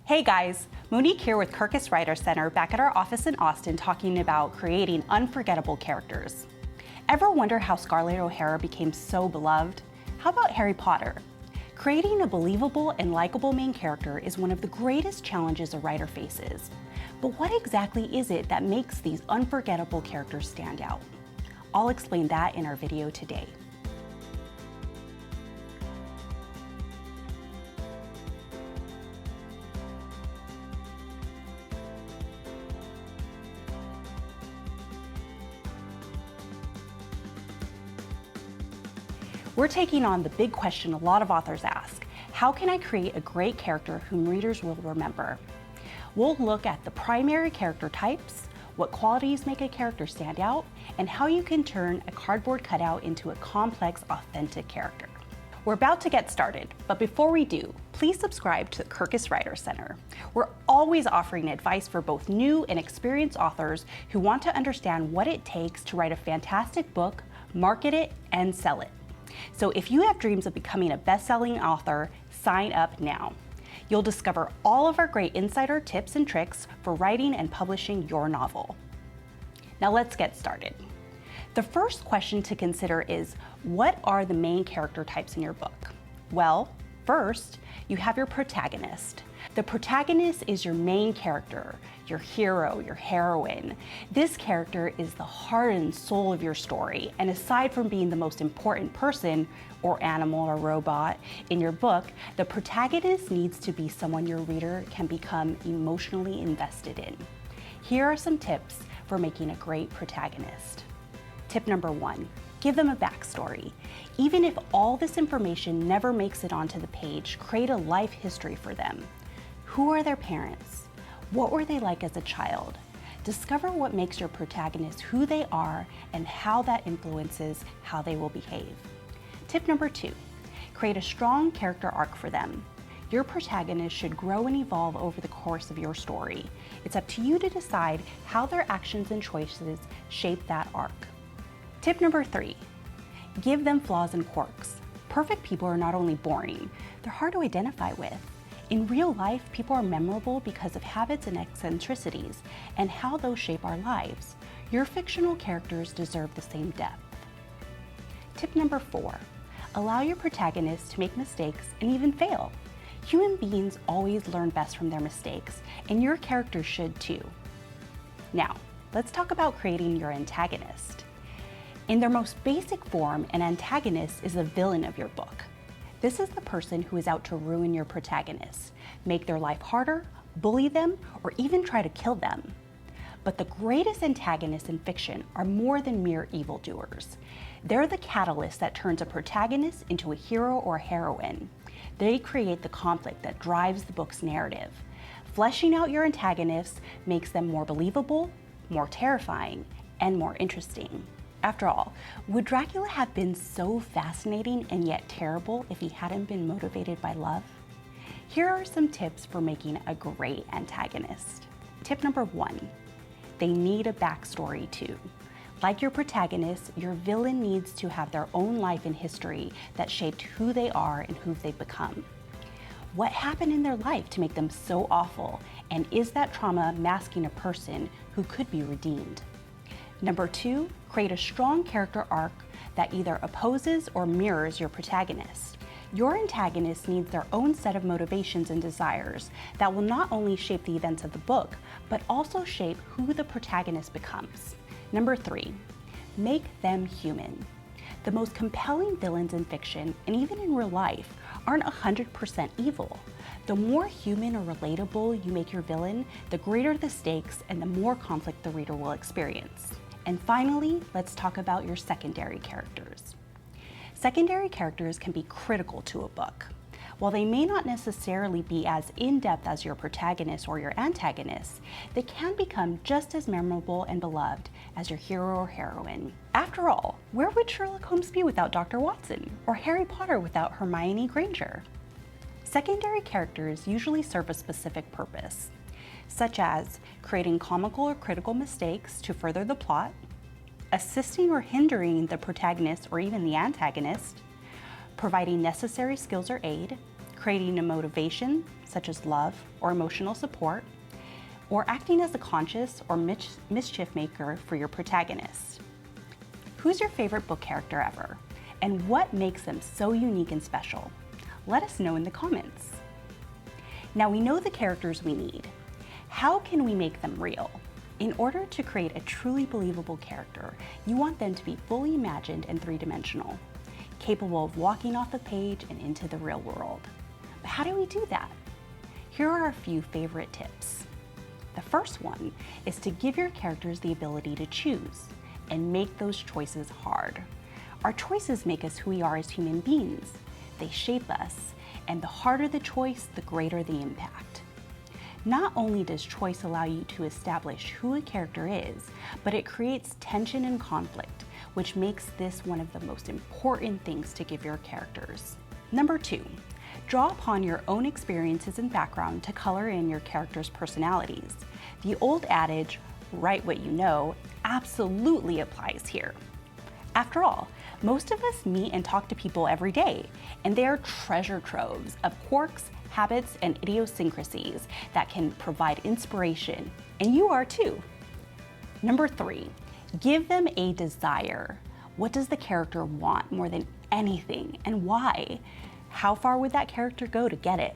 Hey guys, Monique here with Kirkus Writers Center back at our office in Austin talking about creating unforgettable characters. Ever wonder how Scarlett O'Hara became so beloved? How about Harry Potter? Creating a believable and likable main character is one of the greatest challenges a writer faces. But what exactly is it that makes these unforgettable characters stand out? I'll explain that in our video today. We're taking on the big question a lot of authors ask: how can I create a great character whom readers will remember? We'll look at the primary character types, what qualities make a character stand out, and how you can turn a cardboard cutout into a complex, authentic character. We're about to get started, but before we do, please subscribe to the Kirkus Writers Center. We're always offering advice for both new and experienced authors who want to understand what it takes to write a fantastic book, market it, and sell it. So if you have dreams of becoming a best-selling author, sign up now. You'll discover all of our great insider tips and tricks for writing and publishing your novel. Now let's get started. The first question to consider is, what are the main character types in your book? Well, first, you have your protagonist. The protagonist is your main character, your hero, your heroine. This character is the heart and soul of your story, and aside from being the most important person, or animal or robot, in your book, the protagonist needs to be someone your reader can become emotionally invested in. Here are some tips for making a great protagonist. Tip number 1, give them a backstory. Even if all this information never makes it onto the page, create a life history for them. Who are their parents? What were they like as a child? Discover what makes your protagonist who they are and how that influences how they will behave. Tip number 2, create a strong character arc for them. Your protagonist should grow and evolve over the course of your story. It's up to you to decide how their actions and choices shape that arc. Tip number 3, give them flaws and quirks. Perfect people are not only boring, they're hard to identify with. In real life, people are memorable because of habits and eccentricities and how those shape our lives. Your fictional characters deserve the same depth. Tip number 4, allow your protagonist to make mistakes and even fail. Human beings always learn best from their mistakes, and your characters should too. Now, let's talk about creating your antagonist. In their most basic form, an antagonist is the villain of your book. This is the person who is out to ruin your protagonist, make their life harder, bully them, or even try to kill them. But the greatest antagonists in fiction are more than mere evildoers. They're the catalyst that turns a protagonist into a hero or a heroine. They create the conflict that drives the book's narrative. Fleshing out your antagonists makes them more believable, more terrifying, and more interesting. After all, would Dracula have been so fascinating and yet terrible if he hadn't been motivated by love? Here are some tips for making a great antagonist. Tip number 1, they need a backstory too. Like your protagonist, your villain needs to have their own life and history that shaped who they are and who they've become. What happened in their life to make them so awful, and is that trauma masking a person who could be redeemed? Number 2, create a strong character arc that either opposes or mirrors your protagonist. Your antagonist needs their own set of motivations and desires that will not only shape the events of the book, but also shape who the protagonist becomes. Number 3, make them human. The most compelling villains in fiction, and even in real life, aren't 100% evil. The more human or relatable you make your villain, the greater the stakes and the more conflict the reader will experience. And finally, let's talk about your secondary characters. Secondary characters can be critical to a book. While they may not necessarily be as in-depth as your protagonist or your antagonist, they can become just as memorable and beloved as your hero or heroine. After all, where would Sherlock Holmes be without Dr. Watson, or Harry Potter without Hermione Granger? Secondary characters usually serve a specific purpose, such as creating comical or critical mistakes to further the plot, assisting or hindering the protagonist or even the antagonist, providing necessary skills or aid, creating a motivation, such as love or emotional support, or acting as a conscious or mischief maker for your protagonist. Who's your favorite book character ever? And what makes them so unique and special? Let us know in the comments. Now we know the characters we need. How can we make them real? In order to create a truly believable character, you want them to be fully imagined and three-dimensional, capable of walking off the page and into the real world. But how do we do that? Here are a few favorite tips. The first one is to give your characters the ability to choose and make those choices hard. Our choices make us who we are as human beings. They shape us, and the harder the choice, the greater the impact. Not only does choice allow you to establish who a character is, but it creates tension and conflict, which makes this one of the most important things to give your characters. Number 2, draw upon your own experiences and background to color in your characters' personalities. The old adage, write what you know, absolutely applies here. After all, most of us meet and talk to people every day, and they are treasure troves of quirks, habits, and idiosyncrasies that can provide inspiration, and you are too. Number 3, give them a desire. What does the character want more than anything, and why? How far would that character go to get it?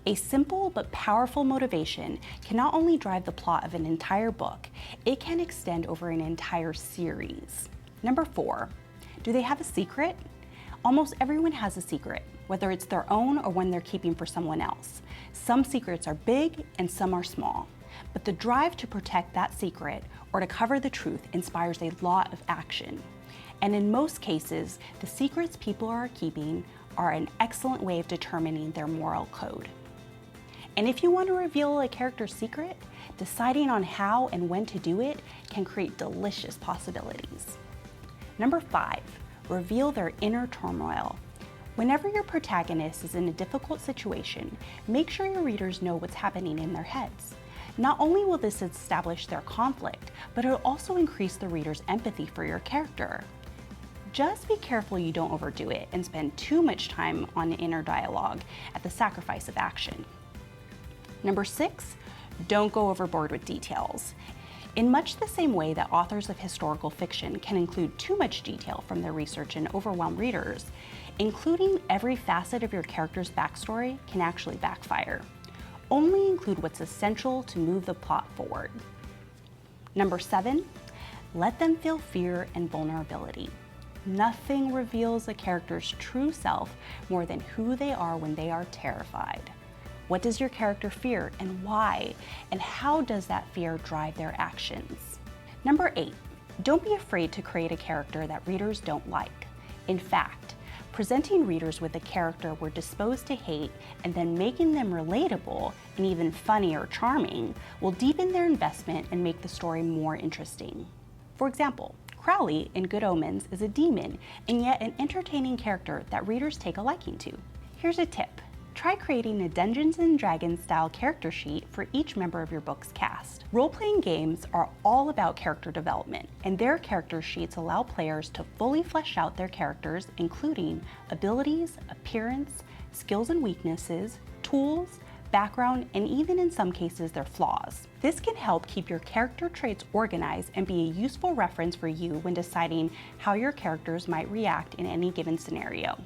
A simple but powerful motivation can not only drive the plot of an entire book, it can extend over an entire series. Number 4, do they have a secret? Almost everyone has a secret, whether it's their own or one they're keeping for someone else. Some secrets are big and some are small, but the drive to protect that secret or to cover the truth inspires a lot of action. And in most cases, the secrets people are keeping are an excellent way of determining their moral code. And if you want to reveal a character's secret, deciding on how and when to do it can create delicious possibilities. Number 5, reveal their inner turmoil. Whenever your protagonist is in a difficult situation, make sure your readers know what's happening in their heads. Not only will this establish their conflict, but it'll also increase the reader's empathy for your character. Just be careful you don't overdo it and spend too much time on inner dialogue at the sacrifice of action. Number 6, don't go overboard with details. In much the same way that authors of historical fiction can include too much detail from their research and overwhelm readers, including every facet of your character's backstory can actually backfire. Only include what's essential to move the plot forward. Number 7, let them feel fear and vulnerability. Nothing reveals a character's true self more than who they are when they are terrified. What does your character fear and why? And how does that fear drive their actions? Number 8, don't be afraid to create a character that readers don't like. In fact, presenting readers with a character we're disposed to hate and then making them relatable and even funny or charming will deepen their investment and make the story more interesting. For example, Crowley in Good Omens is a demon and yet an entertaining character that readers take a liking to. Here's a tip. Try creating a Dungeons & Dragons style character sheet for each member of your book's cast. Role-playing games are all about character development, and their character sheets allow players to fully flesh out their characters, including abilities, appearance, skills and weaknesses, tools, background, and even in some cases their flaws. This can help keep your character traits organized and be a useful reference for you when deciding how your characters might react in any given scenario.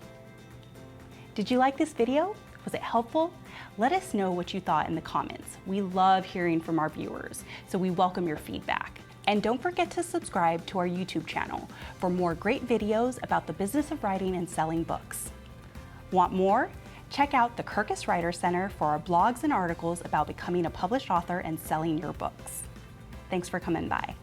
Did you like this video? Was it helpful? Let us know what you thought in the comments. We love hearing from our viewers, so we welcome your feedback. And don't forget to subscribe to our YouTube channel for more great videos about the business of writing and selling books. Want more? Check out the Kirkus Writers Center for our blogs and articles about becoming a published author and selling your books. Thanks for coming by.